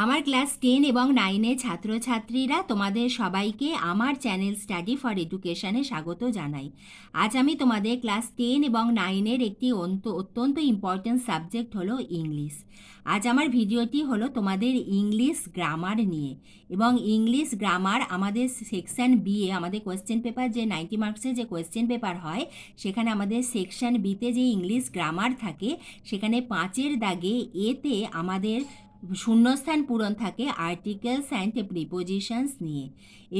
আমার ক্লাস 10 এবং 9-এর ছাত্রছাত্রীরা তোমাদের সবাইকে আমার চ্যানেল স্টাডি ফর এডুকেশনে স্বাগত জানাই। আজ আমি তোমাদের ক্লাস 10 এবং 9-এর একটি অত্যন্ত ইম্পর্ট্যান্ট সাবজেক্ট হলো ইংলিশ। আজ আমার ভিডিওটি হলো তোমাদের ইংলিশ গ্রামার নিয়ে, এবং ইংলিশ গ্রামার আমাদের সেকশন বি এ, আমাদের কোয়েশ্চেন পেপার যে 90 মার্কসের যে কোয়েশ্চেন পেপার হয়, সেখানে আমাদের সেকশন বিতে যে ইংলিশ গ্রামার থাকে, সেখানে 5-এর দাগে এতে আমাদের শূন্যস্থান পূরণ থাকে আর্টিকেলস অ্যান্ড প্রিপোজিশনস নিয়ে।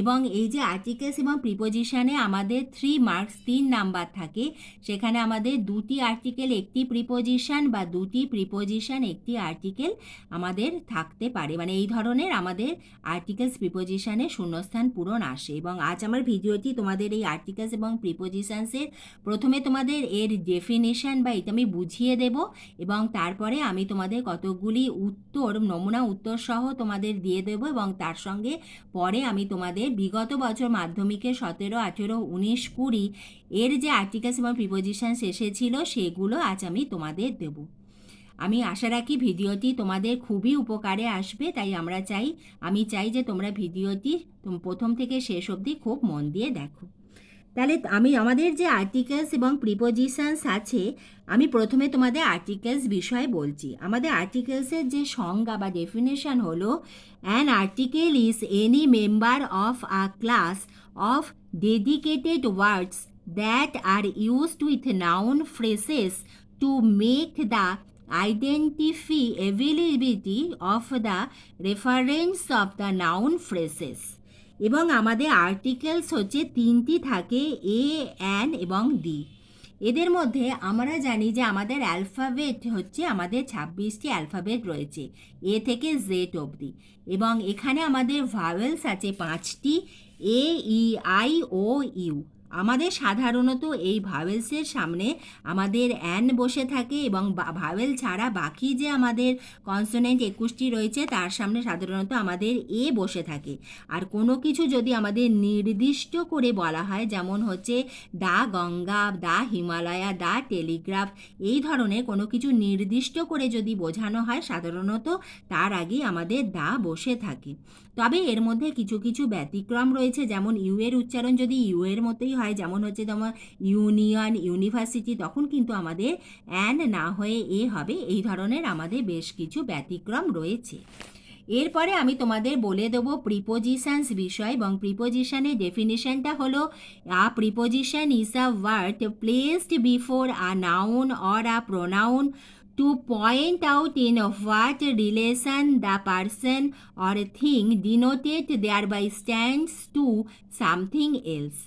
এবং এই যে আর্টিকেলস এবং প্রিপোজিশনে আমাদের 3 মার্কস 3 নাম্বার থাকে, সেখানে আমাদের 2টি আর্টিকেল 1টি প্রিপোজিশন বা 2টি প্রিপোজিশন 1টি আর্টিকেল আমাদের থাকতে পারে। মানে এই ধরনের আমাদের আর্টিকেলস প্রিপোজিশনে শূন্যস্থান পূরণ আসে। এবং আজ আমার ভিডিওটি তোমাদের এই আর্টিকেলস এবং প্রিপোজিশনসের প্রথমে তোমাদের এর ডেফিনেশন বা এটা আমি বুঝিয়ে দেব, এবং তারপরে আমি তোমাদের কতগুলি নমুনা উত্তর সহ তোমাদের দিয়ে দেবো, এবং তার সঙ্গে পরে আমি তোমাদের বিগত বছর মাধ্যমিকে 17, 18, 19, 20 এর যে আর্টিকেলস এবং প্রিপোজিশন এসেছিল সেগুলো আজ আমি তোমাদের দেব। আমি আশা রাখি ভিডিওটি তোমাদের খুবই উপকারে আসবে, তাই আমি চাই যে তোমরা ভিডিওটি প্রথম থেকে শেষ অবধি খুব মন দিয়ে দেখো। তাহলে আমাদের যে আর্টিকেলস এবং প্রিপোজিশনস আছে, আমি প্রথমে তোমাদের আর্টিকেলস বিষয়ে বলছি। আমাদের আর্টিকেলসের যে সংজ্ঞা বা ডেফিনেশন হলো, an article is any member of a class of dedicated words that are used with noun phrases to make the identifiability of the reference of the noun phrases. এবং আমাদের আর্টিকেলস হচ্ছে 3টি থাকে, এ, অ্যান এবং দি। এদের মধ্যে আমরা জানি যে আমাদের অ্যালফাবেট হচ্ছে আমাদের 26টি অ্যালফাবেট রয়েছে, এ থেকে জেড অবধি। এবং এখানে আমাদের ভাওয়েলস আছে 5টি, এ, ই, আই, ও, ইউ। আমাদের সাধারণত এই ভাওয়েলসের সামনে আমাদের অ্যান বসে থাকে, এবং ভাওয়েল ছাড়া বাকি যে আমাদের কনসোনেন্ট 21টি রয়েছে তার সামনে সাধারণত আমাদের এ বসে থাকে। আর কোনো কিছু যদি আমাদের নির্দিষ্ট করে বলা হয়, যেমন হচ্ছে দা গঙ্গা, দা হিমালয়া, দা টেলিগ্রাফ, এই ধরনের কোনো কিছু নির্দিষ্ট করে যদি বোঝানো হয়, সাধারণত তার আগে আমাদের দা বসে থাকে। তবে এর মধ্যে কিছু কিছু ব্যতিক্রম রয়েছে, যেমন ইউ এর উচ্চারণ যদি ইউ এর মতোই হয়, যেমন হচ্ছে তোমার ইউনিয়ন, ইউনিভার্সিটি, তখন কিন্তু আমাদের অ্যান না হয়ে এ হবে। এই ধরনের আমাদের বেশ কিছু ব্যতিক্রম রয়েছে। এরপরে আমি তোমাদের বলে দেবো প্রিপোজিশনস বিষয়, এবং প্রিপোজিশনের ডেফিনেশনটা হলো, a preposition is a word placed before a noun or a pronoun to point out in what relation the person or thing denoted thereby stands to something else.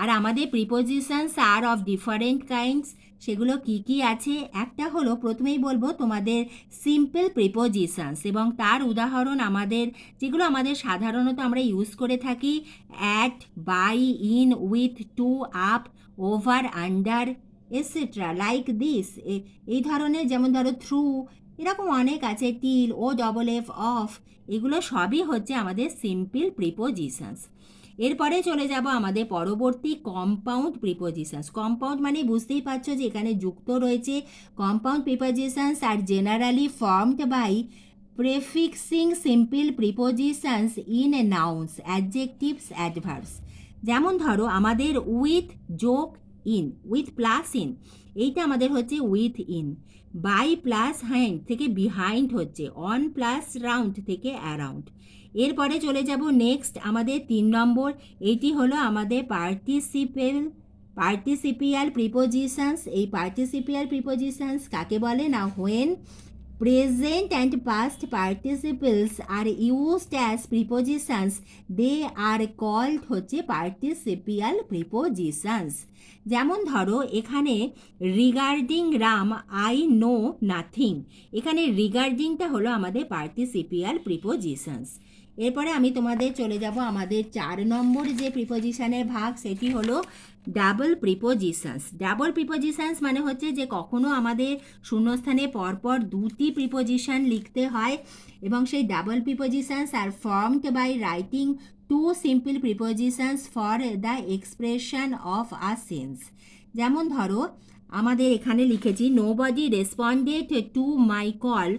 আর আমাদের prepositions are of different kinds. সেগুলো কি কি আছে? একটা হলো, প্রথমেই বলবো তোমাদের সিম্পল প্রিপোজিশনস, এবং তার উদাহরণ যেগুলো আমাদের সাধারণত আমরা ইউজ করে থাকি, at, by, in, with, to, up, over, under, etcetera, like this, এই ধরনের। যেমন ধরো থ্রু, এরকম অনেক আছে, till, O double F, off, এগুলো সবই হচ্ছে আমাদের সিম্পল প্রিপোজিশনস। এরপরে চলে যাব আমাদের পরবর্তী কম্পাউন্ড প্রিপোজিশনস। কম্পাউন্ড মানে বুঝতেই পারছো যে এখানে যুক্ত রয়েছে। Compound prepositions are generally formed by prefixing simple prepositions in nouns, adjectives, adverbs. যেমন ধরো আমাদের উইথ যোগ ইন, উইথ প্লাস ইন, এইটা আমাদের হচ্ছে with in. By plus hand থেকে বিহাইন্ড হচ্ছে, অন প্লাস রাউন্ড থেকে অ্যারাউন্ড। এরপরে চলে যাব নেক্সট, আমাদের 3 নম্বর, এটি হলো আমাদের পার্টিসিপিয়াল প্রিপোজিশনস। এই পার্টিসিপিয়াল প্রিপোজিশনস কাকে বলে না, when present and past participles are used as prepositions they are called হচ্ছে participial prepositions। যেমন ধরো এখানে regarding Ram I know nothing, এখানে রিগার্ডিংটা হলো আমাদের পার্টিসিপিয়াল প্রিপোজিশনস। এরপরে আমি তোমাদের চলে যাব আমাদের 4 নম্বর যে প্রিপোজিশনের ভাগ, সেটি হলো ডাবল প্রিপোজিশনস। ডাবল প্রিপোজিশনস মানে হচ্ছে যে কখনো আমাদের শূন্যস্থানে পরপর 2টি প্রিপোজিশন লিখতে হয়, এবং সেই double prepositions are formed by writing 2 simple prepositions for the expression of a sense. যেমন ধরো আমাদের এখানে লিখেছি nobody responded to my call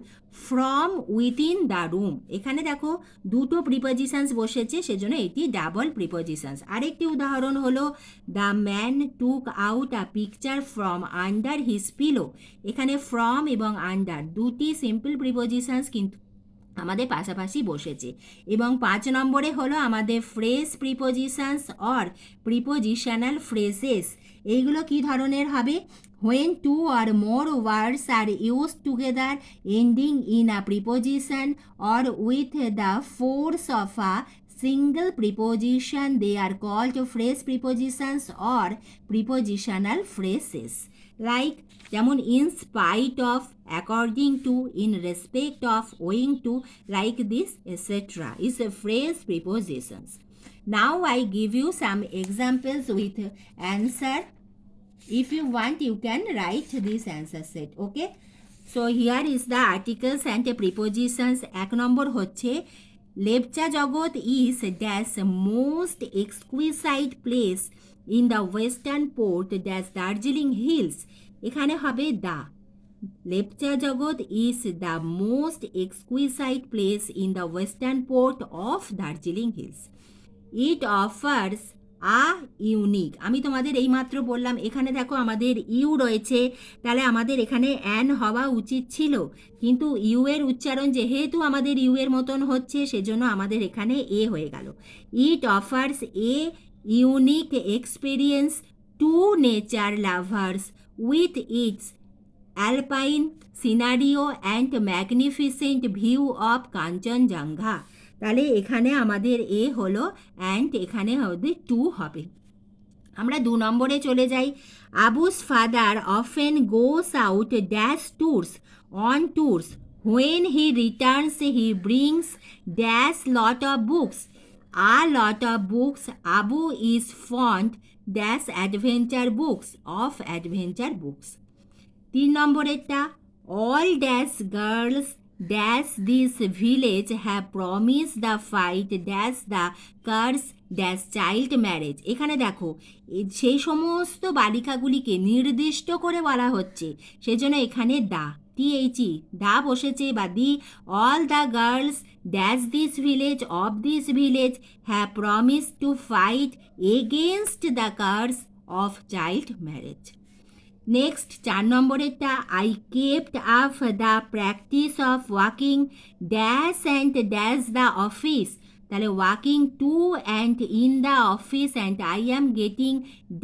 from within the room. এখানে দেখো দুটো প্রিপোজিশনস বসেছে, সেজন্য এটি ডাবল প্রিপোজিশনস। আরেকটি উদাহরণ হলো the man took out a picture from under his pillow. এখানে ফ্রম এবং আন্ডার দুটি সিম্পল প্রিপোজিশনস কিন্তু আমাদের পাশাপাশি বসেছে। এবং 5 নম্বরে হলো আমাদের phrase prepositions or prepositional phrases. এইগুলো কি ধরনের হবে? when two or more words are used together ending in a preposition or with the force of a single preposition, they are called phrase prepositions or prepositional phrases. Like যেমন in spite of, according to, in respect of, owing to, like this, etc. is a phrase prepositions. Now I give you some examples with answer. If you want, you can write this answer set. Okay, so here is the articles and prepositions. 1 নম্বর হচ্ছে লেপচা জগৎ is dash most exquisite place in the western port dash Darjeeling Hills. এখানে হবে দা। লেপচা জগৎ is the most exquisite place in the western port of Darjeeling Hills. It offers a unique. আমি তোমাদের এইমাত্র বললাম এখানে দেখো আমাদের ইউ রয়েছে, তাহলে আমাদের এখানে অ্যান হওয়া উচিত ছিল, কিন্তু ইউ এর উচ্চারণ যেহেতু আমাদের ইউ এর মতন হচ্ছে সেজন্য আমাদের এখানে এ হয়ে গেল। ইট offers a unique experience to nature lovers with its alpine scenario and magnificent view of Kanchenjunga. তাহলে এখানে আমাদের এ হলো অ্যান্ড এখানে আমাদের টু হবে। আমরা 2 নম্বরে চলে যাই। Abu's father often goes out dash tours on tours when he returns he brings dash lot of books a lot of books Abu is fond dash adventure books of adventure books. 3 নম্বরেরটা all dash girls dash this village have promise the fight dash the curse dash child marriage. এখানে দেখো সেই সমস্ত বালিকাগুলিকে নির্দিষ্ট করে বলা হচ্ছে, সেজন্য এখানে দা টিএইচই দা বসেছে বা দি। All the girls dash this village of this village have promise to fight against the curse of child marriage. Next 4 নম্বরেরটা I kept up the practice of walking dash and dash the office. তাহলে walking to and in the office and I am getting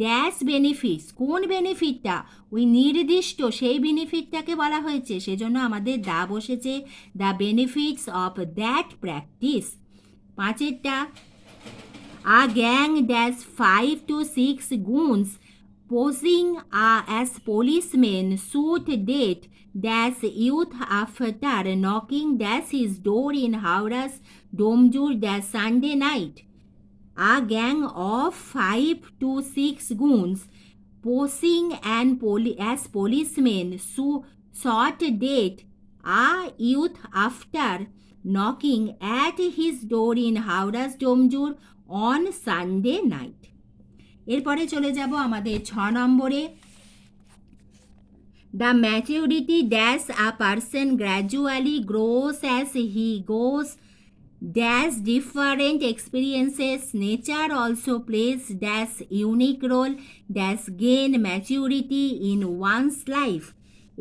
dash benefits. কোন বেনিফিটটা? ওই নির্দিষ্ট সেই বেনিফিটটাকে বলা হয়েছে, সেজন্য আমাদের দা বসেছে, the benefits of that practice. 5এরটা a gang dash 5 to 6 goons posing as policemen shoot dead dash youth after knocking dash his door in Howrah's Domjur dash Sunday night. A gang of 5 to 6 goons posing as policemen shot dead a youth after knocking at his door in Howrah's Domjur on Sunday night. এরপরে চলে যাব আমাদের 6 নম্বরে। The maturity dash a person gradually grows as he goes dash different experiences nature also place dash unique role dash gain maturity in one's life.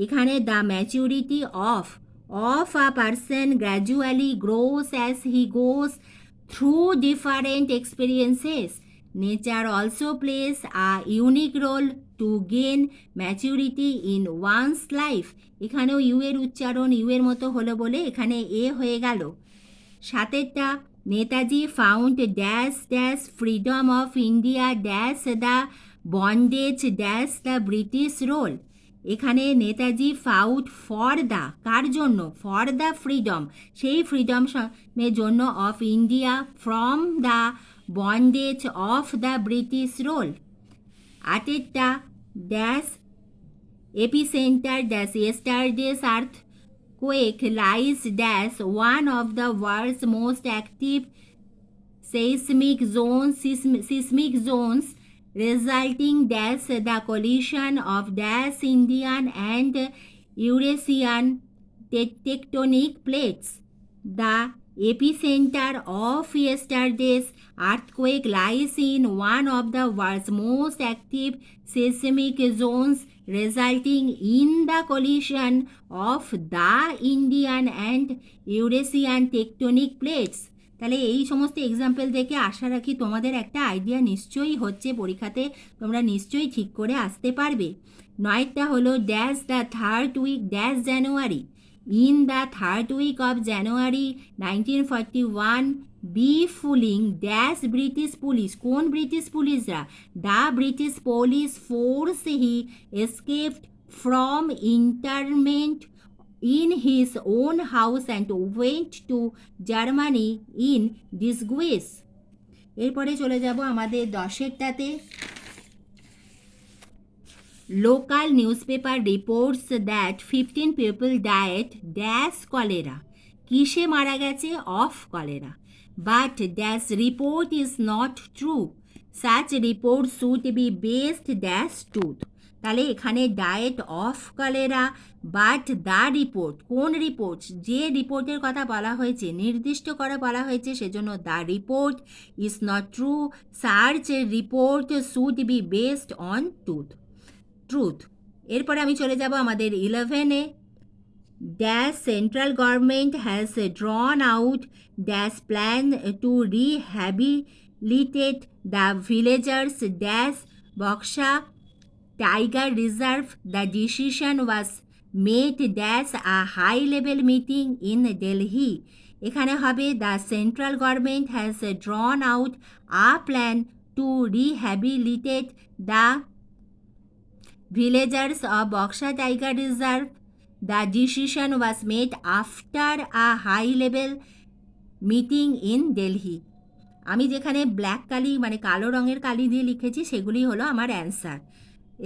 এখানে the maturity of a person gradually grows as he goes through different experiences nature also plays a unique role to gain maturity in one's life. এখানেও you এর উচ্চারণ you এর মতো হলো বলে এখানে এ হয়ে গেল। 7এরটা Netaji found dash dash freedom of India dash the bondage dash the British rule. এখানে নেতাজি ফাউট ফর দ্য কার জন্য? ফর দ্য ফ্রিডম, সেই ফ্রিডমের জন্য of India from the bondage of the British rule. 8এরটা dash epicentre dash yesterday's earthquake lies dash one of the world's most active seismic zones resulting dash the collision of dash Indian and Eurasian tectonic plates. The epicenter of yesterday's earthquake lies in one of the world's most active seismic zones, resulting in the collision of the Indian and Eurasian tectonic plates. তাহলে এই সমস্ত example দেখে আশা রাখি তোমাদের একটা idea নিশ্চয়ই হচ্ছে, পরীক্ষাতে তোমরা নিশ্চয়ই ঠিক করে আসতে পারবে। নয়টা হলো dash the third week dash January. In the third week of January 1941 befooling dash British police. কোন ব্রিটিশ পুলিশরা? The British police force he escaped from internment in his own house and went to Germany in disgrace. এরপরে চলে যাব আমাদের 10টাতে। Local newspaper reports that 15 people died dash cholera. কিসে মারা গেছে? of cholera. But dash report is not true. Such report should be based dash truth. তাহলে এখানে diet of cholera, but the report, কোন রিপোর্ট? যে রিপোর্টের কথা বলা হয়েছে, নির্দিষ্ট করে বলা হয়েছে, সেজন্য the report is not true. Search report should be based on truth. এরপরে আমি চলে যাব আমাদের 11-এ। Dash central government has drawn out dash plan to rehabilitate the villagers dash Buxa Tiger Reserve. The decision was made dash a high-level meeting in Delhi. এখানে হবে the central government has drawn out a plan to rehabilitate the villagers of Boxer Tiger Reserve. The decision was made after a high-level meeting in Delhi. আমি যেখানে black কালি মানে কালো রঙের কালি দিয়ে লিখেছি সেগুলি হলো আমার অ্যান্সার।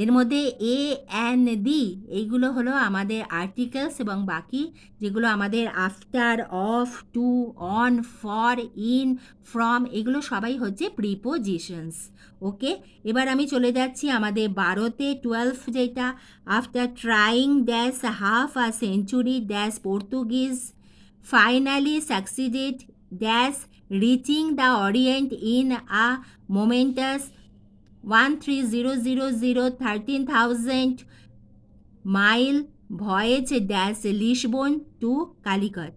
এর মধ্যে এ অ্যান দি এইগুলো হলো আমাদের আর্টিকেলস, এবং বাকি যেগুলো আমাদের after, of, to, on, for, in, from এগুলো সবাই হচ্ছে প্রিপোজিশনস। ওকে, এবার আমি চলে যাচ্ছি আমাদের 12-তে। 12 যেটা, after trying dash half a century dash Portuguese finally succeeded dash reaching the orient in a momentous 13,000 mile voyage dash Lisbon to Calicut.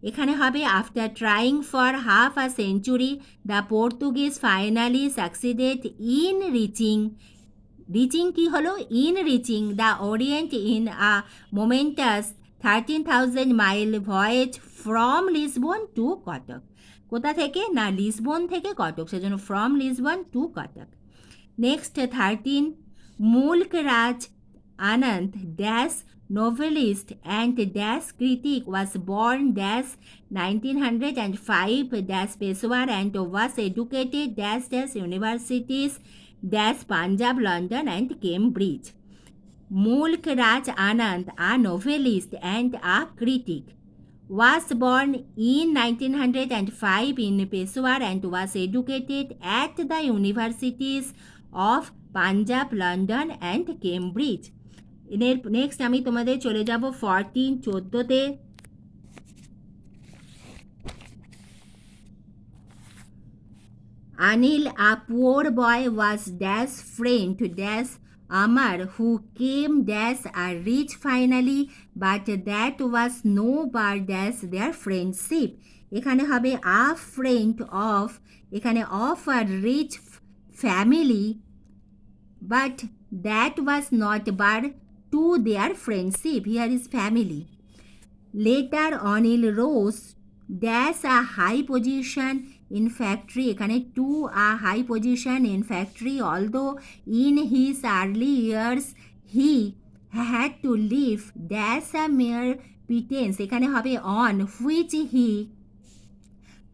এখানে হবে after trying for half a century the Portuguese finally succeeded in reaching কি হলো? In reaching the orient in a momentous 13,000 mile voyage from Lisbon to Cuttack. কোথা থেকে? না, Lisbon থেকে কটক, সেজন্য from Lisbon to Cuttack. Next 13, Mulk Raj Anand dash novelist and dash critic was born dash 1905 dash Peshawar and was educated dash universities dash Punjab, London and Cambridge. Mulk Raj Anand, a novelist and a critic, was born in 1905 in Peshawar and was educated at the universities of Punjab, London and Cambridge. Next আমি তোমাদের চলে যাব 14-14-তে। Anil, a poor boy, was dash friend to dash Amar, who came dash a rich finally, but that was no bar dash their friendship. এখানে হবে a friend of, এখানে of a rich family, but that was not bar to their friendship. Here is family. Later Anil rose dash a high position in factory. এখানে to a high position in factory, although in his early years he had to live dash a mere pittance. এখানে হবে on, which he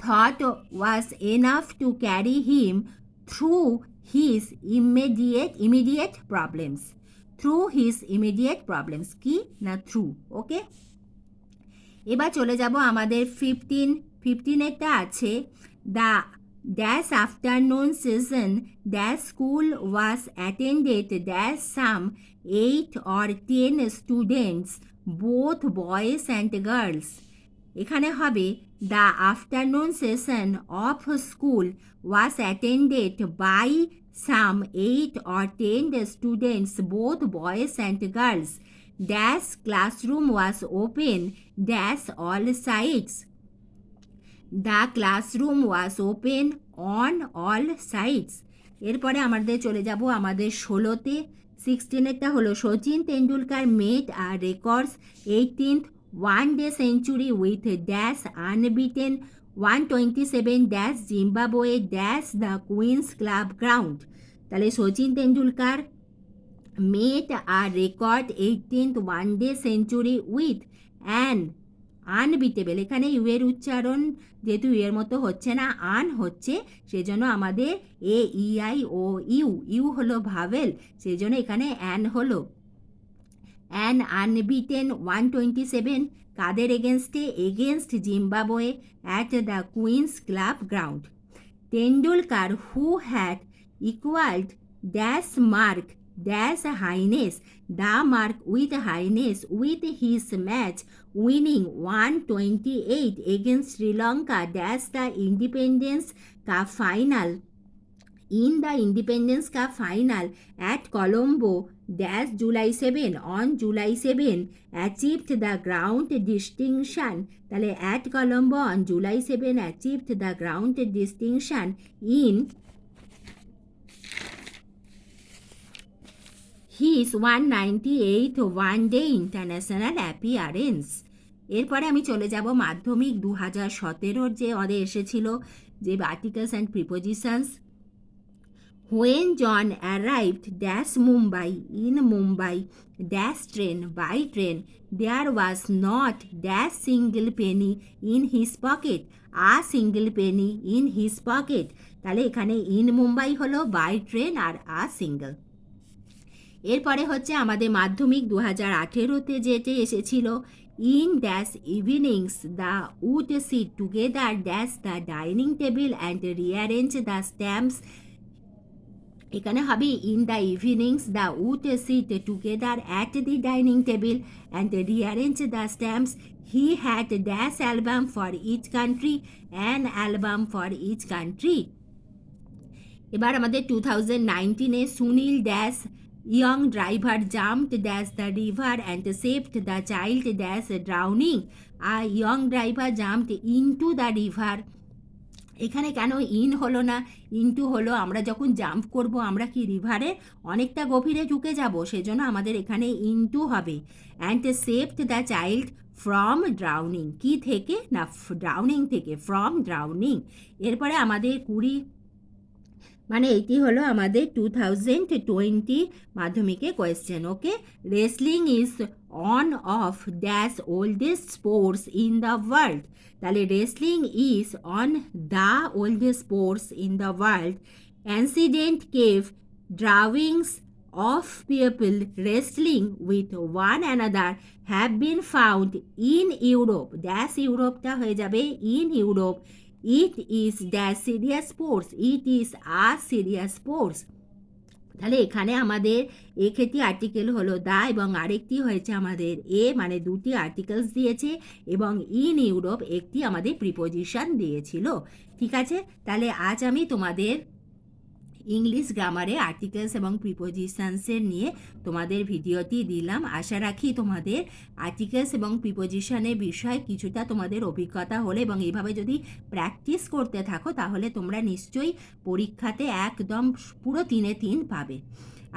thought was enough to carry him through his immediate problems. Through his immediate problems কি না through. ওকে, এবার চলে যাব আমাদের 15-এরটা আছে the dash afternoon session dash school was attended dash some 8 or 10 students both boys and girls. এখানে হবে the afternoon session of school was attended by some 8 or 10 students both boys and girls. Dash classroom was open dash all sides. The classroom was open on all sides. এরপরে আমাদের চলে যাব আমাদের 16তে। 16এরটা হলো Sachin Tendulkar made a records 18th one-day century with dash unbeaten 127 dash Zimbabwe dash the Queen's Club ground. তাহলে Sachin Tendulkar made a record 18th one-day century with an unbeatable, এখানে ইউ এর উচ্চারণ যেহেতু ইউ এর মতো হচ্ছে না, আন হচ্ছে, সেজন্য আমাদের A E I O U, U হলো ভাভেল, সেজন্য এখানে অ্যান হলো। অ্যান আনবিটেন 127 কাদের এগেনস্টে? Against Zimbabwe at the Queen's Club ground. Tendulkar who had equalled dash mark dash highness the mark with highness with his match winning 128 against Sri Lanka dash the Independence Cup final. In the Independence Cup final at Colombo dash July 7 on July 7 achieved the ground distinction. তাহলে at Colombo on July 7 achieved the ground distinction in his 198th one-day international appearance. এরপরে আমি চলে যাব মাধ্যমিক 2017 যে আমাদের এসেছিল যে articles and prepositions. When John arrived dash Mumbai in Mumbai dash train by train there was not dash single penny in his pocket, a single penny in his pocket. তাহলে এখানে ইন মুম্বাই হলো বাই ট্রেন আর a single. এরপরে হচ্ছে আমাদের মাধ্যমিক 2018তে যেটি এসেছিল in dash evenings the would sit together dash the dining table and rearrange the stamps. এখানে হবে in the evenings the would sit together at the dining table and rearrange the stamps. He had dash album for each country an album for each country. এবার আমাদের 2019-এ Sunil dash young driver jumped dash the river and saved the child dash drowning. A young driver jumped into the river. এখানে কেন in হলো না, into হলো? আমরা যখন জাম্প করব আমরা কি রিভারে অনেকটা গভীরে ঢুকে যাব, সেজন্য আমাদের এখানে ইনটু হবে। And saved the child from drowning, কি থেকে? না ড্রাউনিং থেকে, ফ্রম ড্রাউনিং। এরপরে আমাদের 20 মানে এটি হলো আমাদের 2020 মাধ্যমিকে question. Okay, wrestling is on of dash oldest sports in the world. তাহলে wrestling is on the oldest sports in the world. Ancient cave drawings of people wrestling with one another have been found in Europe. Dash ইউরোপটা হয়ে যাবে in Europe. It is dash serious sports. It is a serious sports. তাহলে এখানে আমাদের এক্ষেত্রে article হলো দা এবং আরেকটি হয়েছে আমাদের এ, মানে দুটি আর্টিকেলস দিয়েছে এবং ইন ইউরোপ একটি আমাদের প্রিপোজিশন দিয়েছিল। ঠিক আছে, তাহলে আজ আমি তোমাদের ইংলিশ গ্রামারে আর্টিকেলস এবং প্রিপোজিশনসের নিয়ে তোমাদের ভিডিওটি দিলাম। আশা রাখি তোমাদের আর্টিকেলস এবং প্রিপোজিশনের বিষয়ে কিছুটা তোমাদের অভিজ্ঞতা হলে এবং এইভাবে যদি প্র্যাকটিস করতে থাকো তাহলে তোমরা নিশ্চয়ই পরীক্ষাতে একদম পুরো 3-এ 3 পাবে।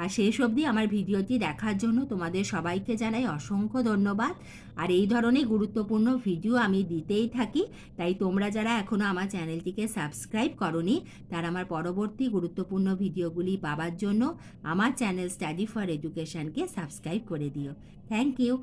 আর শেষ অবধি আমার ভিডিওটি দেখার জন্য তোমাদের সবাইকে জানাই অসংখ্য ধন্যবাদ। আর এই ধরনের গুরুত্বপূর্ণ ভিডিও আমি দিতেই থাকি, তাই তোমরা যারা এখনও আমার চ্যানেলটিকে সাবস্ক্রাইব করোনি তারা আমার পরবর্তী গুরুত্বপূর্ণ ভিডিওগুলি পাওয়ার জন্য আমার চ্যানেল স্টাডি ফর এডুকেশনকে সাবস্ক্রাইব করে দিও। Thank you.